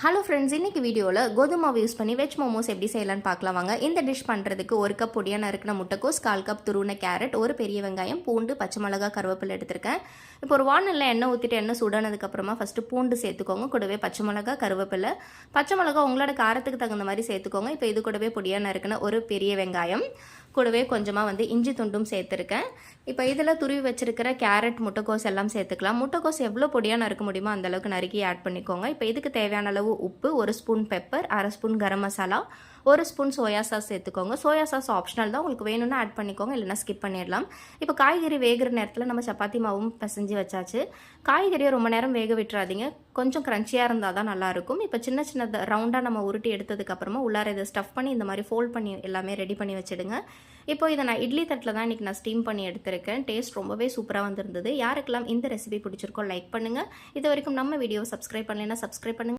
Hello friends, இன்றைக்கி வீடியோவில் கோதுமை மாவு யூஸ் பண்ணி வெஜ் மோமோஸ் எப்படி செய்யலான்னு பார்க்கலாம் வாங்க. இந்த டிஷ் பண்ணுறதுக்கு 1 கப் பொடியாக நறுக்கின முட்டைக்கோஸ், 1/4 கப் துருவின கேரட், ஒரு பெரிய வெங்காயம், பூண்டு, பச்சை மிளகாய், கருவேப்பிலை எடுத்திருக்கேன். இப்போ ஒரு வானலில் எண்ணெய் ஊற்றிட்டு எண்ணெய் சூடானதுக்கப்புறமா ஃபஸ்ட்டு பூண்டு சேர்த்துக்கோங்க. கூடவே பச்சை மிளகாய், கருவேப்பிலை. பச்சை மிளகாய் உங்களோட காரத்துக்கு தகுந்த மாதிரி சேர்த்துக்கோங்க. இப்போ இது கூடவே பொடியாக நறுக்கின ஒரு பெரிய வெங்காயம், கூடவே கொஞ்சமாக இஞ்சி துண்டும் சேர்த்துருக்கேன். இப்போ இதில் துருவி வச்சிருக்கிற கேரட், முட்டைக்கோஸ் எல்லாம் சேர்த்துக்கலாம். முட்டைக்கோஸ் எவ்வளோ பொடியாக நறுக்க முடியுமோ அந்தளவுக்கு நறுக்கி ஆட் பண்ணிக்கோங்க. இப்போ இதுக்கு தேவையான அளவு உப்பு, 1 spoon pepper, 1/2 spoon garam masala, 1 spoon soya sauce சேர்த்துக்கோங்க. சோயா சாஸ் ஆப்ஷனல் தான், உங்களுக்கு வேணும்னா ஆட் பண்ணிக்கோங்க, இல்லைனா ஸ்கிப் பண்ணிடலாம். இப்போ காய்கறி வேகிற நேரத்தில் நம்ம சப்பாத்தி மாவும் பிசைஞ்சு வச்சாச்சு. காய்கறியை ரொம்ப நேரம் வேக விட்டுறாதீங்க, கொஞ்சம் க்ரன்ச்சியாக இருந்தால் தான் நல்லாயிருக்கும். இப்போ சின்ன சின்ன ரவுண்டாக நம்ம உருட்டி எடுத்ததுக்கப்புறமா உள்ளார இதை ஸ்டஃப் பண்ணி இந்த மாதிரி ஃபோல்ட் பண்ணி எல்லாமே ரெடி பண்ணி வச்சுடுங்க. இப்போ இதை நான் இட்லி தட்டில் தான் இன்றைக்கி நான் ஸ்டீம் பண்ணி எடுத்திருக்கேன். டேஸ்ட் ரொம்பவே சூப்பராக வந்திருந்தது. யாருக்கெல்லாம் இந்த ரெசிபி பிடிச்சிருக்கோ லைக் பண்ணுங்கள். இது வரைக்கும் நம்ம வீடியோவை சப்ஸ்கிரைப் பண்ணலைன்னா சப்ஸ்கிரைப் பண்ணுங்கள்.